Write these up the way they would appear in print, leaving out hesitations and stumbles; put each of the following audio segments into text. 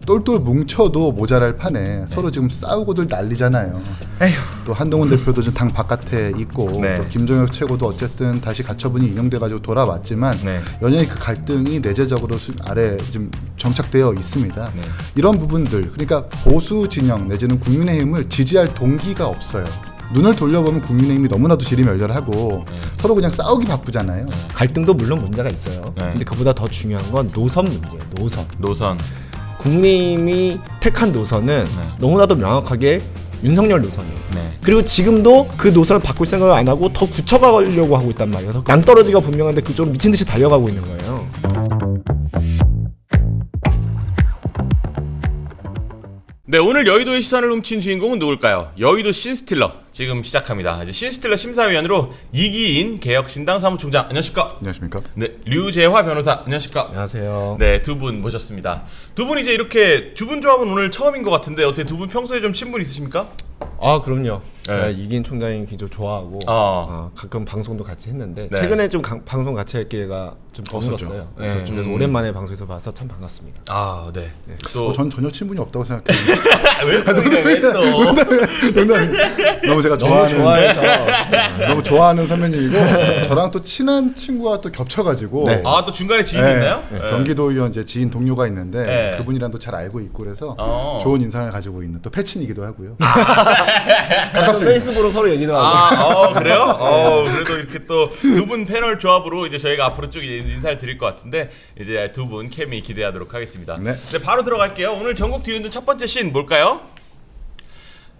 똘똘 뭉쳐도 모자랄 판에 서로 지금 싸우고들 난리잖아요. 에휴. 또 한동훈 대표도 지금 당 바깥에 있고 네. 또 김종혁 최고도 어쨌든 다시 가처분이 인용돼가지고 돌아왔지만 여전히 그 갈등이 내재적으로 아래 지금 정착되어 있습니다. 이런 부분들 그러니까 보수 진영 내지는 국민의힘을 지지할 동기가 없어요. 눈을 돌려보면 국민의힘이 너무나도 지리멸렬하고 서로 그냥 싸우기 바쁘잖아요. 갈등도 물론 문제가 있어요. 근데 그보다 더 중요한 건 노선 문제예요. 노선. 국민의힘이 택한 노선은 너무나도 명확하게 윤석열 노선이에요. 그리고 지금도 그 노선을 바꿀 생각을 안 하고 더 굳혀가려고 하고 있단 말이에요. 그래서 낭떠러지가 분명한데 그쪽으로 미친 듯이 달려가고 있는 거예요. 네, 오늘 여의도의 시선을 훔친 주인공은 누굴까요? 여의도 신스틸러 지금 시작합니다. 이제 신스틸러 심사위원으로 이기인 개혁신당 사무총장 안녕하십니까? 안녕하십니까? 네, 류재화 변호사 안녕하십니까? 안녕하세요. 네, 두 분 모셨습니다. 두 분 이제 이렇게 주분 조합은 오늘 처음인 것 같은데 어떻게 두 분 평소에 좀 친분 있으십니까? 아 그럼요. 제가 이기인 총장님 굉장히 좋아하고 가끔 방송도 같이 했는데 최근에 좀 방송 같이 할 기회가 좀 없었어요. 그래서 오랜만에 방송에서 봐서 참 반갑습니다. 아, 네. 또 전 전혀 친분이 없다고 생각해요. 왜 또? 너무 제가 좋아해서 너무 좋아하는 선배님이고 저랑 또 친한 친구가 또 겹쳐가지고 아, 또 중간에 지인이 있나요? 경기도의원 이제 지인 동료가 있는데 그분이랑도 잘 알고 있고 그래서 좋은 인상을 가지고 있는 또 패친이기도 하고요. 페이스북으로 서로 얘기도 하고. 그래요? 그래도 이렇게 또 두 분 패널 조합으로 이제 저희가 앞으로 쭉 인사를 드릴 것 같은데 이제 두 분 케미 기대하도록 하겠습니다. 네, 바로 들어갈게요. 오늘 전국 뒤흔든 첫 번째 씬 뭘까요?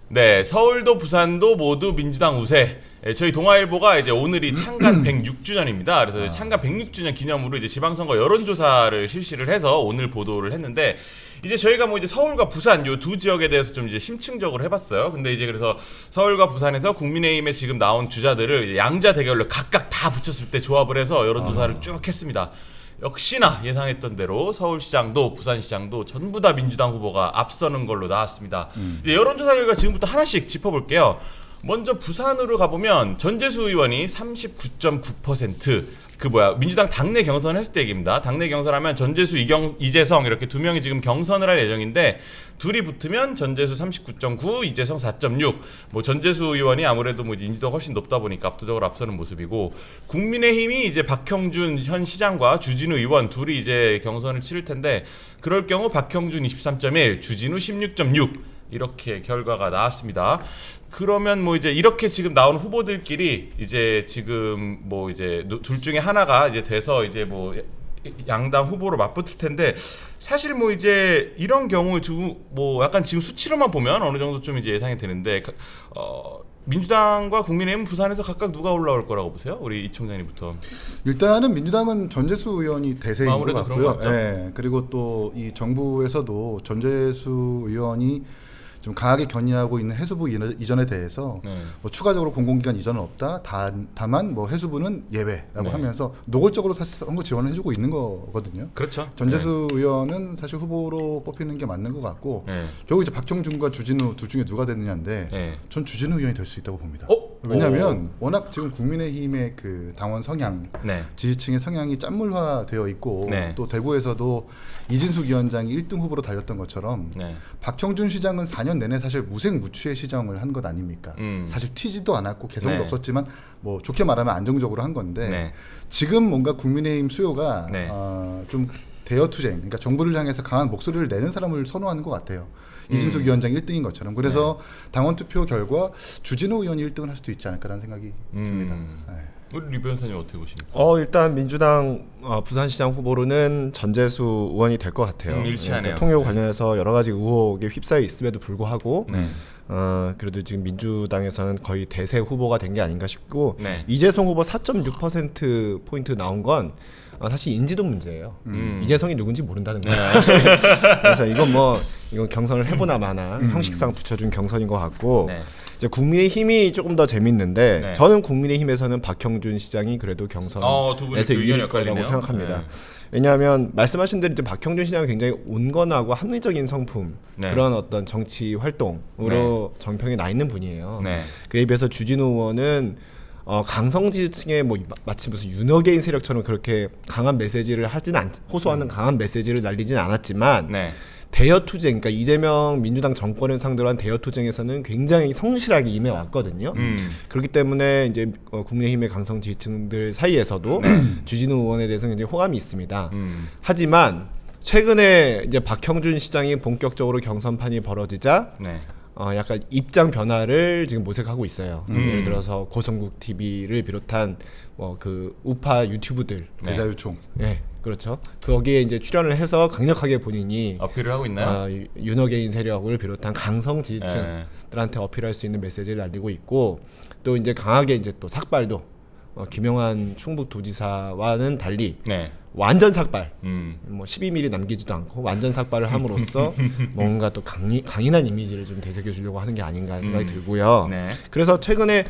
네, 서울도 부산도 모두 민주당 우세. 저희 동아일보가 이제 오늘이 창간 106주년입니다. 그래서 창간 106주년 기념으로 이제 지방선거 여론조사를 실시를 해서 오늘 보도를 했는데 이제 저희가 뭐 이제 서울과 부산 요 두 지역에 대해서 좀 이제 심층적으로 해봤어요. 근데 이제 그래서 서울과 부산에서 국민의힘에 지금 나온 주자들을 이제 양자 대결로 각각 다 붙였을 때 조합을 해서 여론조사를 쭉 했습니다. 역시나 예상했던 대로 서울시장도 부산시장도 전부 다 민주당 후보가 앞서는 걸로 나왔습니다. 이제 여론조사 결과 지금부터 하나씩 짚어볼게요. 먼저 부산으로 가보면 전재수 의원이 39.9% 민주당 당내 경선 했을 때 얘기입니다. 당내 경선하면 전재수, 이재성 이렇게 두 명이 지금 경선을 할 예정인데 둘이 붙으면 전재수 39.9, 이재성 4.6. 뭐 전재수 의원이 아무래도 뭐 인지도가 훨씬 높다 보니까 압도적으로 앞서는 모습이고 국민의힘이 이제 박형준 현 시장과 주진우 의원 둘이 이제 경선을 치를 텐데 그럴 경우 박형준 23.1, 주진우 16.6 이렇게 결과가 나왔습니다. 그러면 뭐 이제 이렇게 지금 나온 후보들끼리 이제 지금 뭐 이제 둘 중에 하나가 이제 돼서 이제 뭐 양당 후보로 맞붙을 텐데 사실 뭐 이제 이런 경우 뭐 약간 지금 수치로만 보면 어느 정도 좀 이제 예상이 되는데 민주당과 국민의힘은 부산에서 각각 누가 올라올 거라고 보세요? 우리 이 총장님부터. 일단은 민주당은 전재수 의원이 대세인 것 같고요. 네. 그리고 또 이 정부에서도 전재수 의원이 좀 강하게 견인하고 있는 해수부 이전에 대해서 뭐 추가적으로 공공기관 이전은 없다. 다만 뭐 해수부는 예외라고 하면서 노골적으로 사실 선거 지원을 해주고 있는 거거든요. 그렇죠. 전재수 의원은 사실 후보로 뽑히는 게 맞는 것 같고 결국 이제 박형준과 주진우 둘 중에 누가 됐느냐인데 전 주진우 의원이 될 수 있다고 봅니다. 왜냐하면 워낙 지금 국민의힘의 그 당원 성향, 지지층의 성향이 짠물화되어 있고 또 대구에서도 이진숙 위원장이 1등 후보로 달렸던 것처럼 박형준 시장은 4년 내내 사실 무색무취의 시정을 한 것 아닙니까? 사실 튀지도 않았고 개성도 없었지만 뭐 좋게 말하면 안정적으로 한 건데 지금 뭔가 국민의힘 수요가 좀 대여투쟁, 그러니까 정부를 향해서 강한 목소리를 내는 사람을 선호하는 것 같아요. 이진숙 위원장이 1등인 것처럼. 그래서 당원 투표 결과 주진우 의원이 1등을 할 수도 있지 않을까라는 생각이 듭니다. 우리 류 변호사님 어떻게 보십니까? 일단 민주당 부산시장 후보로는 전재수 의원이 될 것 같아요. 일치하네요. 통역 관련해서 여러 가지 의혹에 휩싸여 있음에도 불구하고 그래도 지금 민주당에서는 거의 대세 후보가 된 게 아닌가 싶고 이재성 후보 4.6% 포인트 나온 건 사실 인지도 문제예요. 이재성이 누군지 모른다는 거예요. 그래서 이건 경선을 해보나 마나 형식상 붙여준 경선인 것 같고 이제 국민의힘이 조금 더 재밌는데 저는 국민의힘에서는 박형준 시장이 그래도 경선에서 이길 거라고 생각합니다. 왜냐하면 말씀하신 대로 이제 박형준 시장은 굉장히 온건하고 합리적인 성품 그런 어떤 정치 활동으로 정평이 나 있는 분이에요. 그에 비해서 주진우 의원은 강성 지지층에 뭐 마치 무슨 윤호개인 세력처럼 그렇게 강한 메시지를 호소하는 강한 메시지를 날리진 않았지만 대여 투쟁, 그러니까 이재명 민주당 정권을 상대로 한 대여 투쟁에서는 굉장히 성실하게 임해왔거든요. 그렇기 때문에 이제 국민의힘의 강성 지지층들 사이에서도 주진우 의원에 대해서 굉장히 호감이 있습니다. 하지만 최근에 이제 박형준 시장이 본격적으로 경선판이 벌어지자 약간 입장 변화를 지금 모색하고 있어요. 예를 들어서 고성국 TV를 비롯한 뭐 그 우파 유튜브들, 대자유총, 그렇죠. 거기에 이제 출연을 해서 강력하게 본인이 어필을 하고 있나요? 윤호개인 세력을 비롯한 강성 지지층들한테 어필할 수 있는 메시지를 날리고 있고, 또 이제 강하게 이제 또 삭발도 김영환 충북도지사와는 달리 완전 삭발, 뭐 12mm 남기지도 않고 완전 삭발을 함으로써 뭔가 또 강인한 이미지를 좀 되새겨 주려고 하는 게 아닌가 생각이 들고요. 그래서 최근에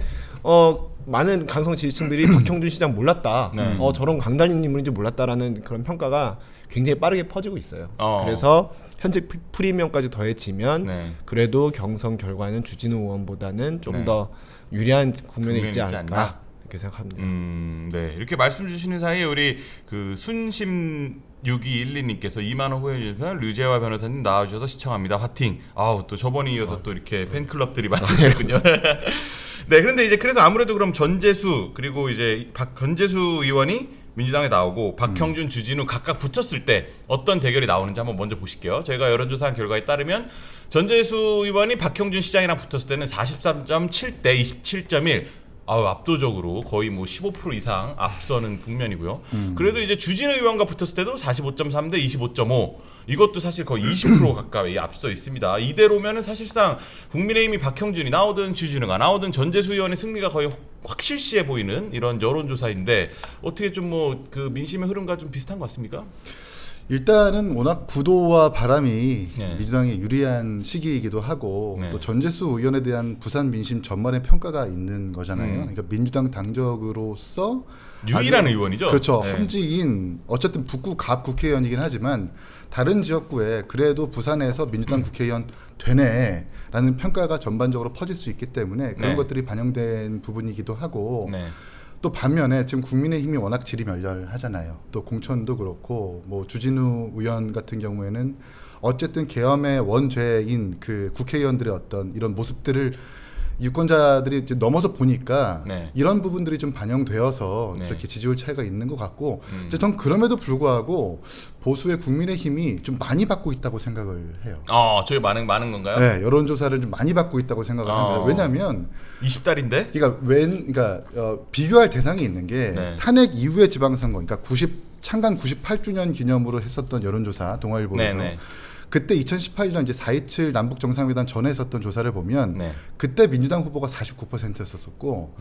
많은 강성 지지층들이 박형준 시장 몰랐다, 저런 강단인 인물인지 몰랐다라는 그런 평가가 굉장히 빠르게 퍼지고 있어요. 그래서 현재 프리미엄까지 더해지면 그래도 경선 결과는 주진우 의원보다는 좀 더 유리한 국면에 있지 않을까. 그렇게 생각합니다. 네, 이렇게 말씀 주시는 사이에 우리 그 순심 6212님께서 2만 원 후원해 주셔서 류재화 변호사님 나와주셔서 시청합니다. 화팅. 아우, 또 저번에 이어서 또 이렇게 팬클럽들이 많으셨군요. 네, 그런데 이제 그래서 아무래도 그럼 전재수 그리고 이제 전재수 의원이 민주당에 나오고 박형준, 주진우 각각 붙었을 때 어떤 대결이 나오는지 한번 먼저 보실게요. 저희가 여론조사한 결과에 따르면 전재수 의원이 박형준 시장이랑 붙었을 때는 43.7 대 27.1. 압도적으로 거의 뭐 15% 이상 앞서는 국면이고요. 그래도 이제 주진우 의원과 붙었을 때도 45.3 대 25.5. 이것도 사실 거의 20% 가까이 앞서 있습니다. 이대로면은 사실상 국민의힘이 박형준이 나오든 주진우가 나오든 전재수 의원의 승리가 거의 확실시해 보이는 이런 여론조사인데, 어떻게 좀 뭐 그 민심의 흐름과 좀 비슷한 것 같습니까? 일단은 워낙 구도와 바람이 민주당에 유리한 시기이기도 하고 또 전재수 의원에 대한 부산 민심 전반의 평가가 있는 거잖아요. 그러니까 민주당 당적으로서 유일한 의원이죠. 그렇죠. 현지인 어쨌든 북구 갑 국회의원이긴 하지만 다른 지역구에 그래도 부산에서 민주당 국회의원 되네라는 평가가 전반적으로 퍼질 수 있기 때문에 그런 것들이 반영된 부분이기도 하고, 또 반면에 지금 국민의힘이 워낙 질이 멸렬하잖아요. 또 공천도 그렇고 뭐 주진우 의원 같은 경우에는 어쨌든 계엄의 원죄인 그 국회의원들의 어떤 이런 모습들을 유권자들이 이제 넘어서 보니까 이런 부분들이 좀 반영되어서 이렇게 지지율 차이가 있는 것 같고, 이제 전 그럼에도 불구하고 보수의 국민의힘이 좀 많이 받고 있다고 생각을 해요. 저희 많은 건가요? 네, 여론조사를 좀 많이 받고 있다고 생각을 합니다. 왜냐하면 20달인데? 그러니까 비교할 대상이 있는 게 탄핵 이후의 지방선거, 그러니까 창간 98주년 기념으로 했었던 여론조사 동아일보에서. 그때 2018년 이제 4.27 남북 정상회담 전에 했었던 조사를 보면 그때 민주당 후보가 49%였었고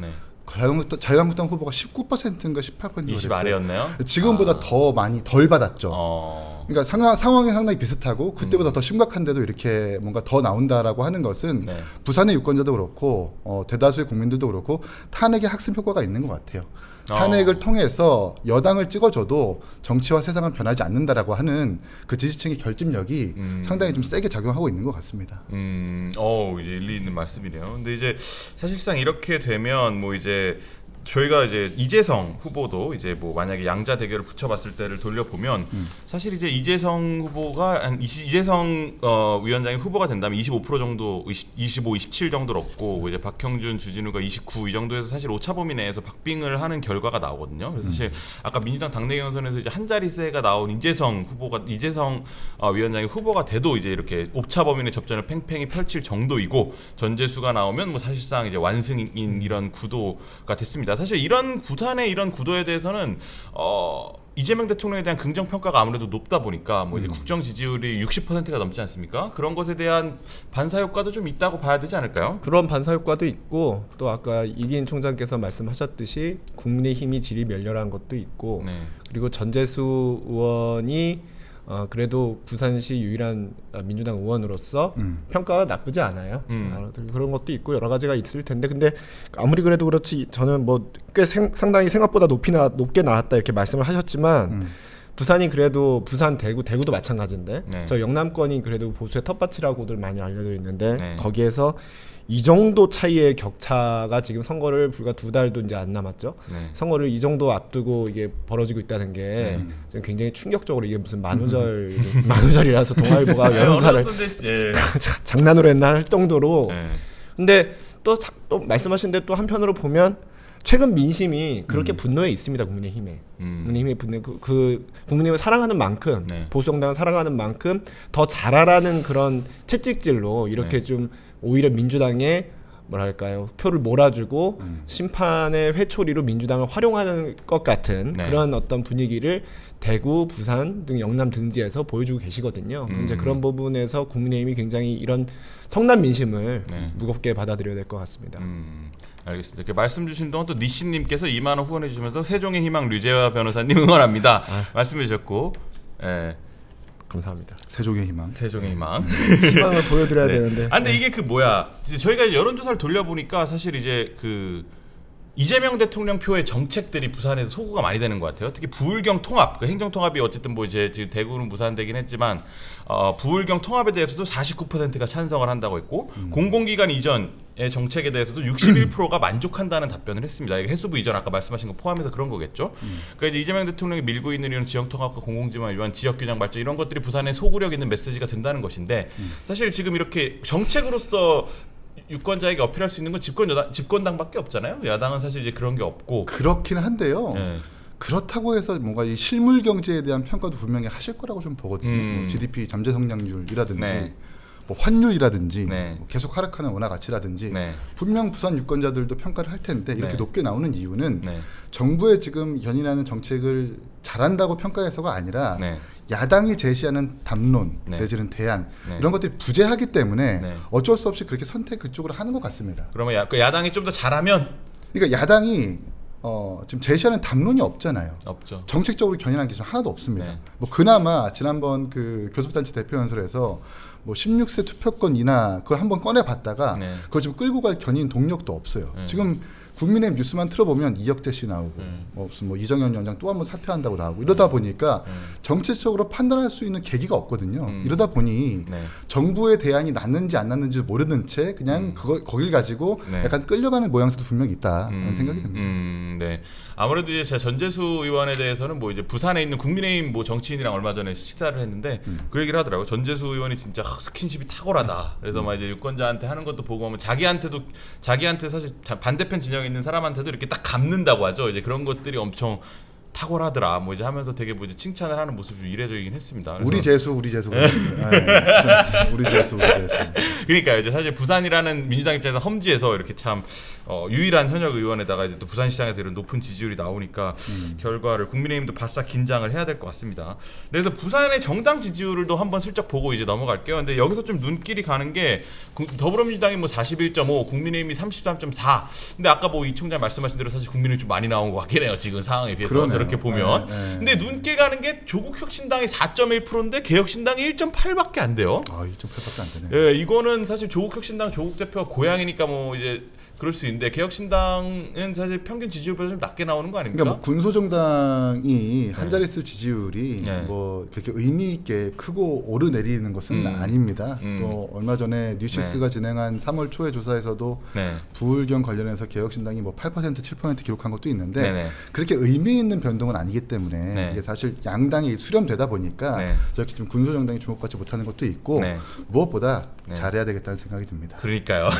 자유한국당 후보가 19%인가 18%인가 20 아래였나요? 지금보다 덜 받았죠. 그러니까 상황이 상당히 비슷하고 그때보다 더 심각한데도 이렇게 뭔가 더 나온다라고 하는 것은 부산의 유권자도 그렇고 대다수의 국민들도 그렇고 탄핵의 학습 효과가 있는 것 같아요. 탄핵을 통해서 여당을 찍어줘도 정치와 세상은 변하지 않는다라고 하는 그 지지층의 결집력이 상당히 좀 세게 작용하고 있는 것 같습니다. 일리 있는 말씀이네요. 근데 이제 사실상 이렇게 되면 뭐 이제 저희가 이제 이재성 후보도 이제 뭐 만약에 양자 대결을 붙여봤을 때를 돌려보면 사실 이제 이재성 후보가 이재성 위원장이 후보가 된다면 25% 정도 25, 27 정도를 얻고 이제 박형준, 주진우가 29 이 정도에서 사실 오차 범위 내에서 박빙을 하는 결과가 나오거든요. 그래서 사실 아까 민주당 당내 경선에서 이제 한 자릿세가 나온 이재성 위원장이 후보가 돼도 이제 이렇게 오차 범위 내 접전을 팽팽히 펼칠 정도이고, 전재수가 나오면 뭐 사실상 이제 완승인 이런 구도가 됐습니다. 사실 이런 부산의 이런 구도에 대해서는 이재명 대통령에 대한 긍정 평가가 아무래도 높다 보니까 뭐 이제 국정 지지율이 60%가 넘지 않습니까? 그런 것에 대한 반사 효과도 좀 있다고 봐야 되지 않을까요? 그런 반사 효과도 있고, 또 아까 이기인 총장께서 말씀하셨듯이 국민의힘이 질이 멸렬한 것도 있고, 그리고 전재수 의원이 그래도 부산시 유일한 민주당 의원으로서 평가가 나쁘지 않아요. 그런 것도 있고 여러 가지가 있을 텐데, 근데 아무리 그래도 그렇지 저는 뭐 꽤 상당히 생각보다 높게 나왔다 이렇게 말씀을 하셨지만 부산이 그래도 부산 대구도 마찬가지인데 네. 저 영남권이 그래도 보수의 텃밭이라고들 많이 알려져 있는데 네. 거기에서 이 정도 차이의 격차가 지금 선거를 불과 2달도 이제 안 남았죠. 네. 선거를 이 정도 앞두고 이게 벌어지고 있다는 게 지금 굉장히 충격적으로 이게 무슨 만우절이라서 동아일보가 여론사를 예. 장난으로 했나 할 정도로. 네. 근데 또 말씀하신 대로 또 한편으로 보면 최근 민심이 그렇게 분노해 있습니다. 국민의힘에. 국민의힘의 분노 그 국민의힘을 사랑하는 만큼 네. 보수 정당을 사랑하는 만큼 더 잘하라는 그런 채찍질로 이렇게 네. 좀 오히려 민주당에 뭐랄까요 표를 몰아주고 심판의 회초리로 민주당을 활용하는 것 같은 네. 그런 어떤 분위기를 대구, 부산 등 영남 등지에서 보여주고 계시거든요. 이제 그런 부분에서 국민의힘이 굉장히 이런 성남 민심을 네. 무겁게 받아들여야 될 것 같습니다. 알겠습니다. 이렇게 말씀 주신 동안 또 니씨님께서 2만 원 후원해 주시면서 세종의 희망 류재화 변호사님 응원합니다. 말씀해 주셨고, 예. 감사합니다. 세종의 희망. 세종의 희망. 희망을 보여드려야 네. 되는데. 아, 근데 이게 그 뭐야? 이제 저희가 여론조사를 돌려보니까 사실 이제 그 이재명 대통령 표의 정책들이 부산에서 소구가 많이 되는 것 같아요. 특히 부울경 통합, 그 행정 통합이 어쨌든 뭐 이제 지금 대구는 무산되긴 했지만 부울경 통합에 대해서도 49%가 찬성을 한다고 했고 공공기관 이전의 정책에 대해서도 61%가 만족한다는 답변을 했습니다. 이게 해수부 이전 아까 말씀하신 거 포함해서 그런 거겠죠. 그러니까 이제 이재명 대통령이 밀고 있는 이런 지역 통합과 공공지원 위반, 지역균형 발전 이런 것들이 부산에 소구력 있는 메시지가 된다는 것인데 사실 지금 이렇게 정책으로서 유권자에게 어필할 수 있는 건 집권당밖에 없잖아요. 야당은 사실 이제 그런 게 없고. 그렇긴 한데요. 네. 그렇다고 해서 뭔가 이 실물 경제에 대한 평가도 분명히 하실 거라고 좀 보거든요. 뭐 GDP 잠재 성장률이라든지 네. 뭐 환율이라든지 네. 뭐 계속 하락하는 원화 가치라든지 네. 분명 부산 유권자들도 평가를 할 텐데 이렇게 네. 높게 나오는 이유는 네. 정부의 지금 연인하는 정책을 잘한다고 평가해서가 아니라 네. 야당이 제시하는 담론 네. 내지는 대안 네. 이런 것들이 부재하기 때문에 네. 어쩔 수 없이 그렇게 선택 그쪽으로 하는 것 같습니다. 그러면 그 야당이 좀 더 잘하면 그러니까 야당이 지금 제시하는 담론이 없잖아요. 없죠. 정책적으로 견인한 기준 하나도 없습니다. 네. 뭐 그나마 지난번 그 교섭단체 대표 연설에서 뭐 16세 투표권 인하 그걸 한번 꺼내봤다가 네. 그걸 지금 끌고 갈 견인 동력도 없어요. 네. 지금 국민의힘 뉴스만 틀어보면 이혁재 씨 나오고 무슨 뭐 이정현 위원장 또 한 번 사퇴한다고 나오고 이러다 보니까 정책적으로 판단할 수 있는 계기가 없거든요. 이러다 보니 네. 정부의 대안이 났는지 안 났는지 모르는 채 그냥 거길 가지고 네. 약간 끌려가는 모양새도 분명히 있다는 생각이 듭니다. 네. 아무래도 이제 제가 전재수 의원에 대해서는 뭐 이제 부산에 있는 국민의힘 뭐 정치인이랑 얼마 전에 식사를 했는데 그 얘기를 하더라고요. 전재수 의원이 진짜 스킨십이 탁월하다. 그래서 막 이제 유권자한테 하는 것도 보고 하면 자기한테 사실 반대편 진영에 있는 사람한테도 이렇게 딱 감는다고 하죠. 이제 그런 것들이 엄청 탁월하더라. 뭐 이제 하면서 되게 뭐 이제 칭찬을 하는 모습이 좀 이례적이긴 했습니다. 우리 재수. 우리 재수. 그러니까요. 이제 사실 부산이라는 민주당 입장에서 험지에서 이렇게 참 유일한 현역 의원에다가 이제 또 부산시장에서 이런 높은 지지율이 나오니까 결과를 국민의힘도 바싹 긴장을 해야 될 것 같습니다. 그래서 부산의 정당 지지율도 한번 슬쩍 보고 이제 넘어갈게요. 근데 여기서 좀 눈길이 가는 게 더불어민주당이 뭐 41.5, 국민의힘이 33.4. 근데 아까 뭐 이 총장 말씀하신 대로 사실 국민의힘이 좀 많이 나온 것 같긴 해요. 지금 상황에 비해서. 그러네요. 저렇게 보면. 근데 눈길 가는 게 조국혁신당이 4.1%인데 개혁신당이 1.8밖에 안 돼요. 1.8밖에 안 되네. 예, 이거는 사실 조국혁신당 조국 대표가 고향이니까 뭐 이제 그럴 수 있는데 개혁신당은 사실 평균 지지율보다 좀 낮게 나오는 거 아닙니까? 그러니까 뭐 군소정당이 한 자릿수 지지율이 뭐 그렇게 의미 있게 크고 오르내리는 것은 아닙니다. 또 얼마 전에 뉴시스가 진행한 3월 초의 조사에서도 부울경 관련해서 개혁신당이 뭐 8% 7% 기록한 것도 있는데 그렇게 의미 있는 변동은 아니기 때문에 이게 사실 양당이 수렴되다 보니까 저렇게 좀 군소정당이 주목받지 못하는 것도 있고 무엇보다 잘해야 되겠다는 생각이 듭니다. 그러니까요.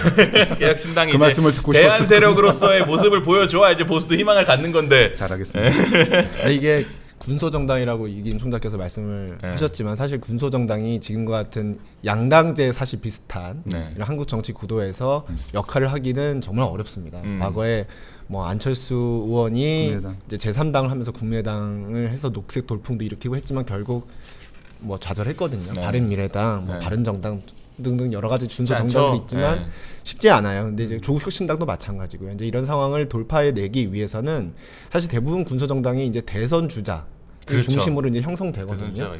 개혁신당이 그 말씀을 듣고 싶었어요. 대안 세력으로서의 모습을 보여줘야 이제 보수도 희망을 갖는 건데. 잘하겠습니다. 이게 군소정당이라고 이긴 총장께서 말씀을 하셨지만 사실 군소정당이 지금과 같은 양당제 사실 비슷한 이런 한국 정치 구도에서 역할을 하기는 정말 어렵습니다. 과거에 뭐 안철수 의원이 국민의당. 이제 제3당을 하면서 국민의당을 해서 녹색 돌풍도 일으키고 했지만 결국 뭐 좌절했거든요. 바른미래당, 뭐 바른정당 등등 여러 가지 준소 정당들이 있지만 쉽지 않아요. 근데 이제 조국혁신당도 마찬가지고요. 이제 이런 상황을 돌파해 내기 위해서는 사실 대부분 군소 정당이 이제 대선 주자 중심으로 이제 형성되거든요.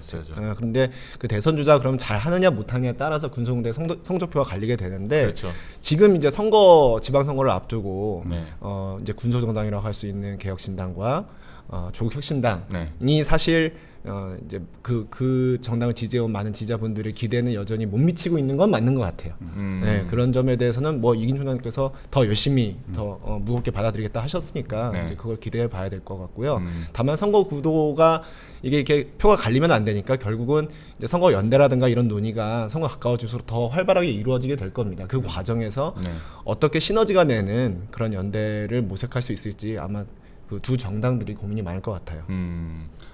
그런데 그 대선 주자 그럼 잘 하느냐 못하느냐에 따라서 군소정당의 성적표가 갈리게 되는데 지금 이제 지방선거를 앞두고 이제 군소정당이라고 할 수 있는 개혁신당과 조국혁신당이 사실 이제 그 정당을 지지해온 많은 지지자분들의 기대는 여전히 못 미치고 있는 건 맞는 것 같아요. 네, 그런 점에 대해서는 뭐 이긴 총장님께서 더 열심히 더 무겁게 받아들이겠다 하셨으니까 이제 그걸 기대해 봐야 될 것 같고요. 다만 선거 구도가 이게 이렇게 표가 갈리면 안 되니까 결국은 이제 선거 연대라든가 이런 논의가 선거 가까워질수록 더 활발하게 이루어지게 될 겁니다. 그 과정에서 어떻게 시너지가 내는 그런 연대를 모색할 수 있을지 아마 그 두 정당들이 고민이 많을 것 같아요.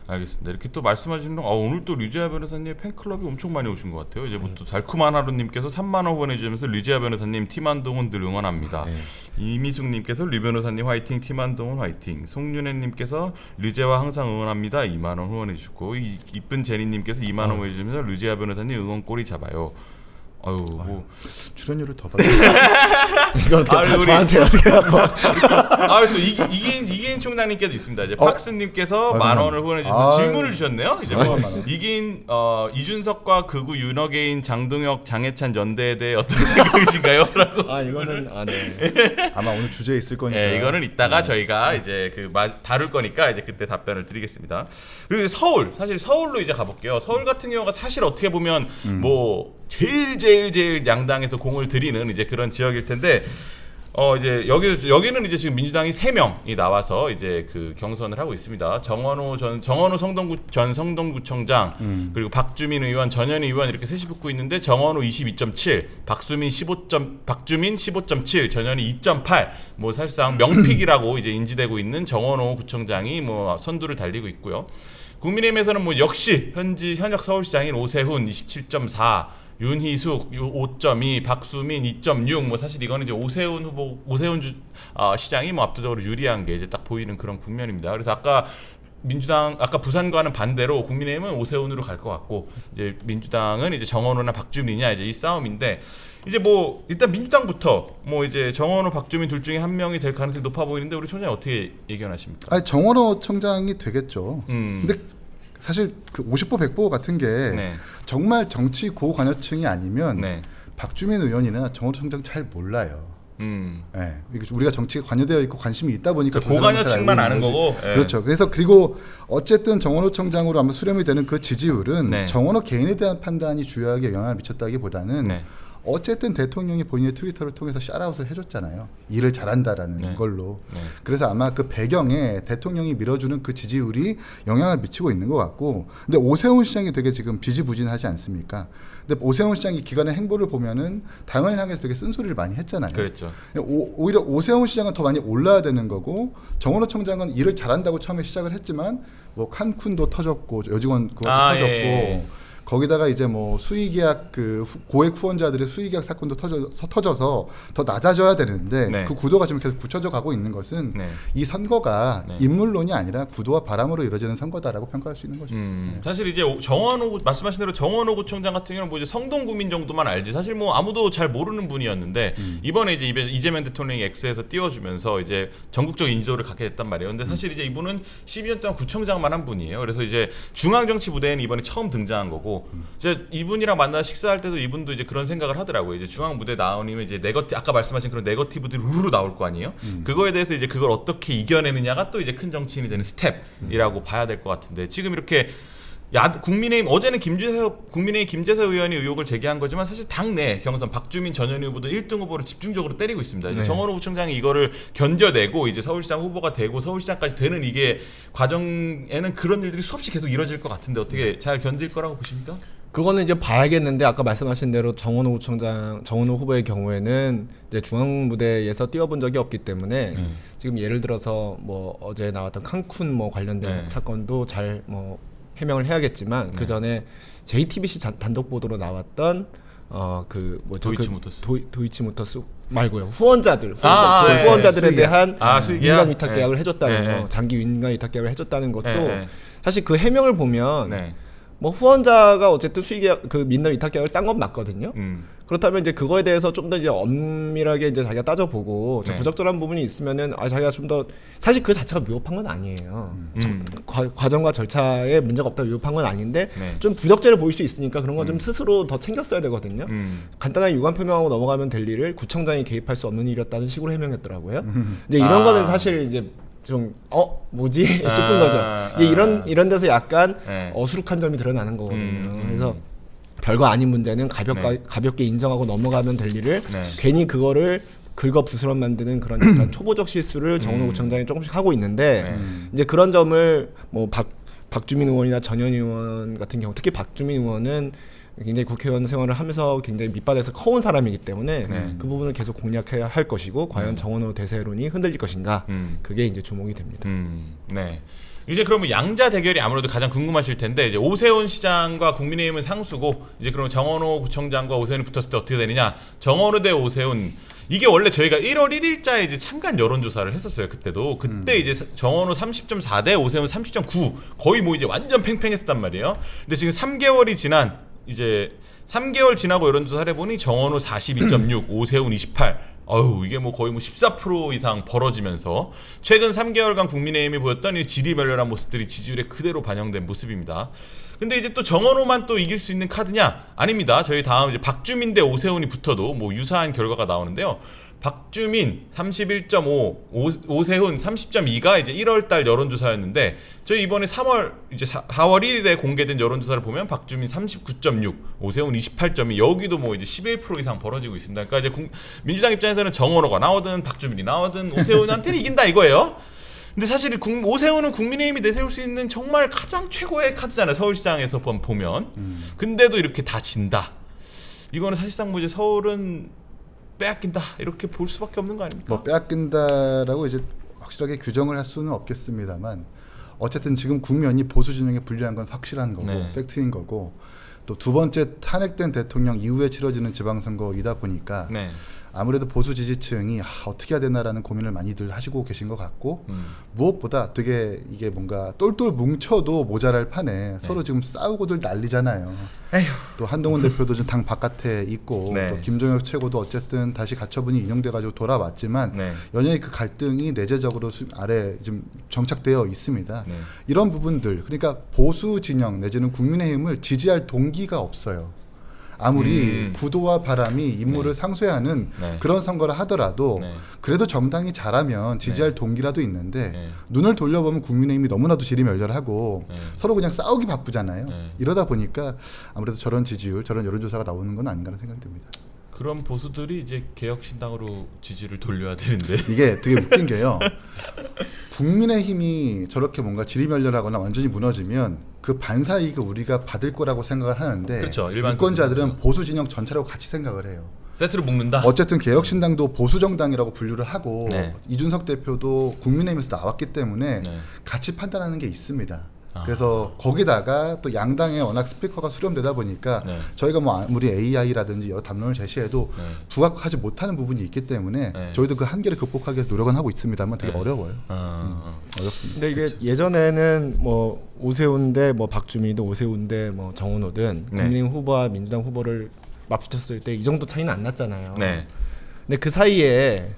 알겠습니다. 이렇게 또 말씀하시는 오늘 또 류지아 변호사님 팬클럽이 엄청 많이 오신 것 같아요. 이제 뭐 또 달콤한 하루님께서 3만 원 후원해 주시면서 류지아 변호사님 팀 한동훈 늘 응원합니다. 이미숙님께서 류 변호사님 화이팅, 팀 한동훈 화이팅. 송윤혜님께서 류지아와 항상 응원합니다. 2만 원 후원해 주시고 이쁜 제니님께서 2만 원 후원해 주시면서 류지아 변호사님 응원 꼬리 잡아요. 아유, 뭐 출연료를 더 받아. 이걸 다 저한테 어떻게 하고? 또 이긴 총장님께도 있습니다. 이제 박스님께서 10,000원을 후원해 주셔서 질문을 주셨네요. 이제 뭐 이긴 이준석과 극우 윤어게인 장동혁 장해찬 연대에 대해 어떤 생각이신가요? 라고. 이거는 네. 아마 오늘 주제에 있을 거니까. 네, 이거는 이따가 저희가 이제 다룰 거니까 이제 그때 답변을 드리겠습니다. 그리고 서울, 사실 서울로 이제 가볼게요. 서울 같은 경우가 사실 어떻게 보면 뭐 제일 양당에서 공을 들이는 이제 그런 지역일 텐데 이제 여기는 이제 지금 민주당이 3명이 나와서 이제 그 경선을 하고 있습니다. 정원호 전 성동구청장 그리고 박주민 의원, 전현희 의원 이렇게 셋이 붙고 있는데 정원호 22.7, 박주민 15.7, 전현희 2.8. 뭐 사실상 명픽이라고 이제 인지되고 있는 정원호 구청장이 뭐 선두를 달리고 있고요. 국민의힘에서는 뭐 역시 현역 서울시장인 오세훈 27.4, 윤희숙 5.2, 박수민 2.6. 뭐 사실 이거는 이제 오세훈 시장이 뭐 압도적으로 유리한 게 이제 딱 보이는 그런 국면입니다. 그래서 아까 부산과는 반대로 국민의힘은 오세훈으로 갈 것 같고 이제 민주당은 이제 정원호나 박주민이냐 이제 이 싸움인데 이제 뭐 일단 민주당부터 뭐 이제 정원호, 박주민 둘 중에 한 명이 될 가능성이 높아 보이는데 우리 총장님 어떻게 예견하십니까? 정원호 청장이 되겠죠. 근데 사실 그 50보 100보 같은 게 정말 정치 고관여층이 아니면 박주민 의원이나 정원호 청장 잘 몰라요. 우리가 정치에 관여되어 있고 관심이 있다 보니까 고관여층만 아는 거고. 그렇죠. 그리고 어쨌든 정원호 청장으로 아마 수렴이 되는 그 지지율은 정원호 개인에 대한 판단이 주요하게 영향을 미쳤다기보다는 어쨌든 대통령이 본인의 트위터를 통해서 샤라웃을 해줬잖아요. 일을 잘한다라는 걸로. 그래서 아마 그 배경에 대통령이 밀어주는 그 지지율이 영향을 미치고 있는 것 같고, 근데 오세훈 시장이 되게 지금 지지부진하지 않습니까? 근데 오세훈 시장이 기간의 행보를 보면은 당을 향해서 되게 쓴소리를 많이 했잖아요. 그렇죠. 오히려 오세훈 시장은 더 많이 올라야 되는 거고, 정원호 청장은 일을 잘한다고 처음에 시작을 했지만 뭐 칸쿤도 터졌고 여직원 그것도 터졌고. 거기다가 이제 뭐 수의계약 그 고액 후원자들의 수의계약 사건도 터져서 더 낮아져야 되는데 그 구도가 좀 계속 굳혀져 가고 있는 것은 이 선거가 인물론이 아니라 구도와 바람으로 이루어지는 선거다라고 평가할 수 있는 거죠. 사실 이제 말씀하신 대로 정원호 구청장 같은 경우는 뭐 이제 성동구민 정도만 알지 사실 뭐 아무도 잘 모르는 분이었는데 이번에 이제 이재명 대통령이 X에서 띄워주면서 이제 전국적 인지도를 갖게 됐단 말이에요. 근데 사실 이제 이분은 12년 동안 구청장만 한 분이에요. 그래서 이제 중앙정치 무대에는 이번에 처음 등장한 거고. 이제 이분이랑 만나 식사할 때도 이분도 이제 그런 생각을 하더라고요. 이제 중앙 무대 나오면 이제 아까 말씀하신 그런 네거티브들이 우르르 나올 거 아니에요. 그거에 대해서 이제 그걸 어떻게 이겨내느냐가 또 이제 큰 정치인이 되는 스텝이라고 봐야 될 것 같은데 지금 이렇게 국민의힘 어제는 국민의힘 김재세 의원이 의혹을 제기한 거지만 사실 당내 경선 박주민 전현희 후보도 1등 후보를 집중적으로 때리고 있습니다. 이제 정원호 구청장이 이거를 견뎌내고 이제 서울시장 후보가 되고 서울시장까지 되는 이게 과정에는 그런 일들이 수없이 계속 이뤄질 것 같은데 어떻게 잘 견딜 거라고 보십니까? 그거는 이제 봐야겠는데 아까 말씀하신 대로 정원호 후보의 경우에는 이제 중앙 무대에서 뛰어본 적이 없기 때문에 지금 예를 들어서 뭐 어제 나왔던 칸쿤 뭐 관련된 사건도 잘 뭐 해명을 해야겠지만 그 전에 JTBC 단독 보도로 나왔던 도이치모터스 말고요 후원자들에 대한 민간 위탁 계약을 해줬다는 거, 장기 민간 위탁 계약을 해줬다는 것도 사실 그 해명을 보면 뭐 후원자가 어쨌든 수익계약 그 민간 위탁 계약을 딴 건 맞거든요. 그렇다면 이제 그거에 대해서 좀 더 이제 엄밀하게 이제 자기가 따져보고 부적절한 부분이 있으면은 자기가 좀 더 사실 그 자체가 위법한 건 아니에요. 과정과 절차에 문제가 없다고 위법한 건 아닌데 좀 부적절해 보일 수 있으니까 그런 건 좀 스스로 더 챙겼어야 되거든요. 간단하게 유감 표명하고 넘어가면 될 일을 구청장이 개입할 수 없는 일이었다는 식으로 해명했더라고요. 이제 이런 거는 사실 이제 좀 뭐지 싶은 거죠. 이런 데서 약간 어수룩한 점이 드러나는 거거든요. 그래서 별거 아닌 문제는 가볍게 인정하고 넘어가면 될 일을 괜히 그거를 긁어 부스럼 만드는 그런 약간 초보적 실수를 정은호 구청장이 조금씩 하고 있는데 이제 그런 점을 뭐 박주민 의원이나 전현희 의원 같은 경우, 특히 박주민 의원은 굉장히 국회의원 생활을 하면서 굉장히 밑바닥에서 커온 사람이기 때문에 그 부분을 계속 공략해야 할 것이고, 과연 정원호 대세론이 흔들릴 것인가, 그게 이제 주목이 됩니다. 네. 이제 그러면 양자 대결이 아무래도 가장 궁금하실 텐데, 이제 오세훈 시장과 국민의힘은 상수고, 이제 그러면 정원호 구청장과 오세훈이 붙었을 때 어떻게 되느냐? 정원호 대 오세훈. 이게 원래 저희가 1월 1일자에 이제 참관 여론조사를 했었어요. 그때도 그때 이제 정원호 30.4대 오세훈 30.9, 거의 뭐 이제 완전 팽팽했었단 말이에요. 근데 지금 3개월이 지난 이제 3개월 지나고 여론조사를 해보니 정원호 42.6, 오세훈 28. 이게 뭐 거의 뭐 14% 이상 벌어지면서 최근 3개월간 국민의힘이 보였던 이 지리멸렬한 모습들이 지지율에 그대로 반영된 모습입니다. 근데 이제 또 정원호만 또 이길 수 있는 카드냐? 아닙니다. 저희 다음 이제 박주민 대 오세훈이 붙어도 뭐 유사한 결과가 나오는데요. 박주민 31.5, 오세훈 30.2가 이제 1월달 여론조사였는데, 저희 이번에 4월 1일에 공개된 여론조사를 보면 박주민 39.6, 오세훈 28.2, 여기도 뭐 이제 11% 이상 벌어지고 있습니다. 그러니까 이제 민주당 입장에서는 정원호가 나오든 박주민이 나오든 오세훈한테는 이긴다 이거예요. 근데 사실 오세훈은 국민의힘이 내세울 수 있는 정말 가장 최고의 카드잖아요. 서울시장에서 보면. 근데도 이렇게 다 진다. 이거는 사실상 뭐 이제 서울은 빼앗긴다 이렇게 볼 수밖에 없는 거 아닙니까? 뭐 빼앗긴다라고 이제 확실하게 규정을 할 수는 없겠습니다만, 어쨌든 지금 국면이 보수 진영에 불리한 건 확실한 거고 팩트인 거고, 또 두 번째 탄핵된 대통령 이후에 치러지는 지방선거이다 보니까 아무래도 보수 지지층이 어떻게 해야 되나라는 고민을 많이들 하시고 계신 것 같고, 무엇보다 되게 이게 뭔가 똘똘 뭉쳐도 모자랄 판에 서로 지금 싸우고들 난리잖아요. 또 한동훈 대표도 좀 당 바깥에 있고, 또 김종혁 최고도 어쨌든 다시 가처분이 인용돼가지고 돌아왔지만 여전히 그 갈등이 내재적으로 아래 지금 정착되어 있습니다. 이런 부분들, 그러니까 보수 진영 내지는 국민의힘을 지지할 동기가 없어요. 아무리 구도와 바람이 인물을 상쇄하는 그런 선거를 하더라도 그래도 정당이 잘하면 지지할 동기라도 있는데, 눈을 돌려보면 국민의힘이 너무나도 지리멸렬하고 서로 그냥 싸우기 바쁘잖아요. 이러다 보니까 아무래도 저런 지지율, 저런 여론조사가 나오는 건 아닌가라는 생각이 듭니다. 그런 보수들이 이제 개혁신당으로 지지를 돌려야 되는데, 이게 되게 웃긴 게요. 국민의힘이 저렇게 뭔가 지리멸렬하거나 완전히 무너지면 그 반사이익을 우리가 받을 거라고 생각을 하는데, 그렇죠. 유권자들은 보수 진영 전체라고 같이 생각을 해요. 세트로 묶는다. 어쨌든 개혁신당도 보수 정당이라고 분류를 하고 이준석 대표도 국민의힘에서 나왔기 때문에 같이 판단하는 게 있습니다. 그래서 거기다가 또 양당에 워낙 스피커가 수렴되다 보니까 저희가 뭐 아무리 AI라든지 여러 담론을 제시해도 부각하지 못하는 부분이 있기 때문에 저희도 그 한계를 극복하기 위해서 노력은 하고 있습니다만 되게 어려워요. 어렵습니다. 근데 이게 예전에는 뭐 오세훈 대 뭐 박주민이든 오세훈 대 뭐 정원호든 국민의힘 후보와 민주당 후보를 맞붙였을 때 이 정도 차이는 안 났잖아요. 근데 그 사이에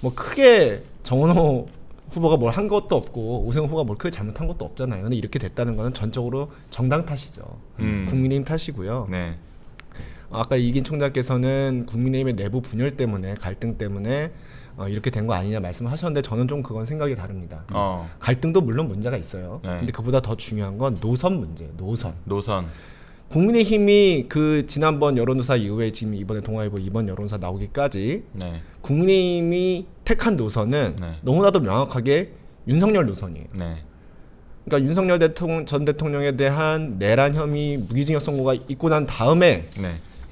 뭐 크게 정원호 후보가 뭘 한 것도 없고 오세훈 후보가 뭘 크게 잘못한 것도 없잖아요. 근데 이렇게 됐다는 거는 전적으로 정당 탓이죠. 국민의힘 탓이고요. 아까 이긴 총장께서는 국민의힘의 내부 분열 때문에, 갈등 때문에 이렇게 된 거 아니냐 말씀을 하셨는데, 저는 좀 그건 생각이 다릅니다. 갈등도 물론 문제가 있어요. 근데 그보다 더 중요한 건 노선 문제예요. 노선. 국민의힘이 그 지난번 여론조사 이후에 지금 이번에 동아일보 이번 여론조사 나오기까지 국민의힘이 택한 노선은 너무나도 명확하게 윤석열 노선이에요. 그러니까 윤석열 전 대통령에 대한 내란 혐의 무기징역 선고가 있고 난 다음에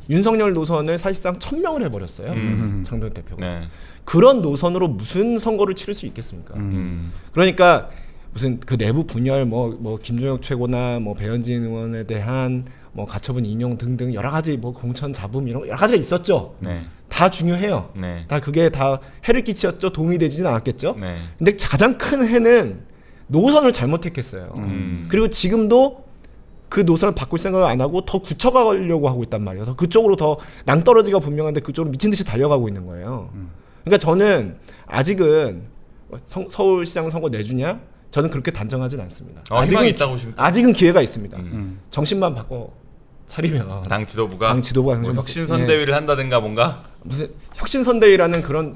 윤석열 노선을 사실상 천명을 해버렸어요. 장동혁 대표가. 그런 노선으로 무슨 선거를 치를 수 있겠습니까? 그러니까 무슨 그 내부 분열, 뭐 김종혁 최고나 뭐 배현진 의원에 대한 뭐 가처분 인용 등등 여러 가지 뭐 공천 잡음 이런 여러 가지가 있었죠. 다 중요해요. 다 그게 다 해를 끼쳤죠. 도움이 되지는 않았겠죠. 근데 가장 큰 해는 노선을 잘못 택했어요. 그리고 지금도 그 노선을 바꿀 생각을 안 하고 더 굳혀가려고 하고 있단 말이에요. 그래서 그쪽으로 더 낭떠러지가 분명한데 그쪽으로 미친 듯이 달려가고 있는 거예요. 그러니까 저는 아직은 서울시장 선거 내주냐? 저는 그렇게 단정하진 않습니다. 희망이 있다고 보십니까? 아직은 기회가 있습니다. 정신만 바꿔 차리면 당 지도부가 정신 혁신 선대위를 한다든가 뭔가 무슨 혁신선대위라는 그런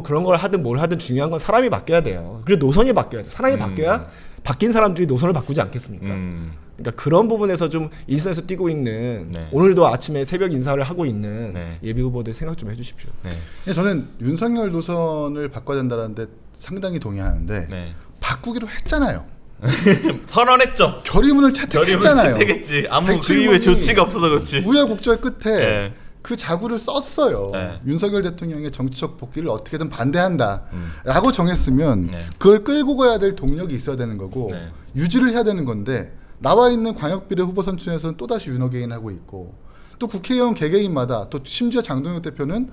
그런 걸 하든 뭘 하든 중요한 건 사람이 바뀌어야 돼요. 그리고 노선이 바뀌어야 돼. 사람이 바뀌어야 바뀐 사람들이 노선을 바꾸지 않겠습니까? 그러니까 그런 부분에서 좀 일선에서 뛰고 있는 오늘도 아침에 새벽 인사를 하고 있는 예비 후보들 생각 좀 해주십시오. 저는 윤석열 노선을 바꿔야 된다는데 상당히 동의하는데 바꾸기로 했잖아요. 선언했죠. 결의문을 채택했잖아요. 채택했지. 아무 그 이후에 조치가 없어서 그렇지. 우여곡절 끝에 그 자구를 썼어요. 윤석열 대통령의 정치적 복귀를 어떻게든 반대한다라고 정했으면 그걸 끌고 가야 될 동력이 있어야 되는 거고 유지를 해야 되는 건데 나와 있는 광역비례 후보 선출에서는 또다시 윤어게인 하고 있고 또 국회의원 개개인마다 또 심지어 장동혁 대표는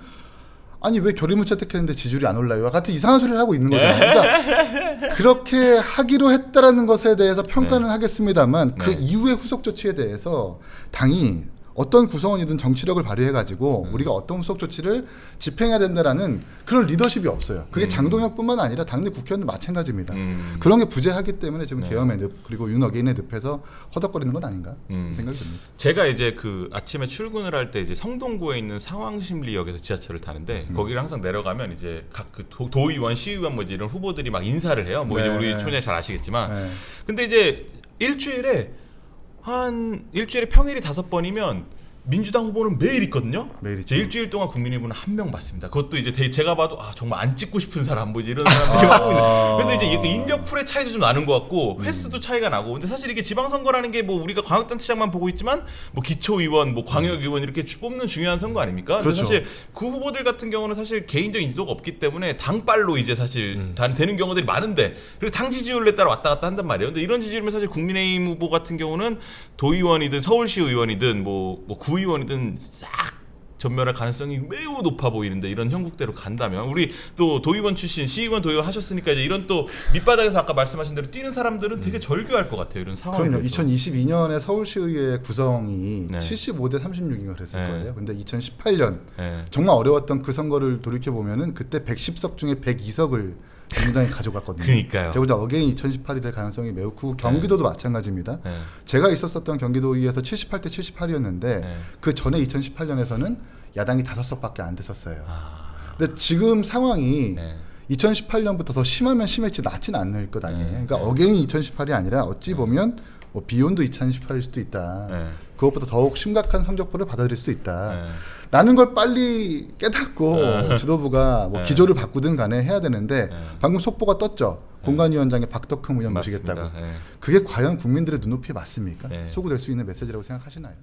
아니 왜 결의문 채택했는데 지지율이 안 올라요? 같은 이상한 소리를 하고 있는 거잖아요. 그러니까 그렇게 하기로 했다라는 것에 대해서 평가는 하겠습니다만 그 이후의 후속 조치에 대해서 당이 어떤 구성원이든 정치력을 발휘해가지고 우리가 어떤 후속 조치를 집행해야 된다라는 그런 리더십이 없어요. 그게 장동혁뿐만 아니라 당내 국회의원도 마찬가지입니다. 그런 게 부재하기 때문에 지금 계엄의 늪 그리고 윤어게인의 늪에서 허덕거리는 건 아닌가 생각이 듭니다. 제가 이제 그 아침에 출근을 할 때 이제 성동구에 있는 상황심리역에서 지하철을 타는데 거기를 항상 내려가면 이제 각 그 도의원, 시의원 뭐 이런 후보들이 막 인사를 해요. 뭐 이제 우리 총장이 잘 아시겠지만, 근데 이제 일주일에 평일이 5번이면 민주당 후보는 매일 있거든요. 매일 있죠. 일주일 동안 국민의힘은 한 명 받습니다. 그것도 이제 제가 봐도 정말 안 찍고 싶은 사람 뭐 이런 사람들이 하고 있는. 그래서 이제 인력풀의 차이도 좀 나는 것 같고 횟수도 차이가 나고. 근데 사실 이게 지방선거라는 게 뭐 우리가 광역단체장만 보고 있지만 뭐 기초의원, 뭐 광역의원 이렇게 뽑는 중요한 선거 아닙니까? 그렇죠. 사실 그 후보들 같은 경우는 사실 개인적인 인도가 없기 때문에 당빨로 이제 사실 되는 경우들이 많은데 그래서 당 지지율에 따라 왔다 갔다 한단 말이에요. 근데 이런 지지율이면 사실 국민의힘 후보 같은 경우는 도의원이든 서울시 의원이든 뭐 구의원이든 싹 전멸할 가능성이 매우 높아 보이는데 이런 형국대로 간다면 우리 또 도의원 출신 시의원 도의원 하셨으니까 이제 이런 또 밑바닥에서 아까 말씀하신 대로 뛰는 사람들은 되게 절규할 것 같아요. 이런 상황이. 그럼요. 2022년에 서울시의회 구성이 75대 36인가 그랬을 거예요. 근데 2018년 정말 어려웠던 그 선거를 돌이켜 보면은 그때 110석 중에 102석을 민주당이 가져갔거든요. 그러니까요. 제가 볼 때 어게인 2018이 될 가능성이 매우 크고 경기도도 마찬가지입니다. 제가 있었던 경기도의회에서 78대 78이었는데 그 전에 2018년에서는 야당이 5석밖에 안 됐었어요. 근데 지금 상황이 2018년부터 더 심하면 심했지 낫진 않을 것 아니에요. 그러니까 어게인 2018이 아니라 어찌 보면 뭐 비욘드 2018일 수도 있다. 그것보다 더욱 심각한 성적표를 받아들일 수도 있다. 라는 걸 빨리 깨닫고 지도부가 뭐 기조를 바꾸든 간에 해야 되는데 방금 속보가 떴죠. 공관위원장의 박덕흠 의원 모시겠다고. 그게 과연 국민들의 눈높이에 맞습니까? 소구될 수 있는 메시지라고 생각하시나요?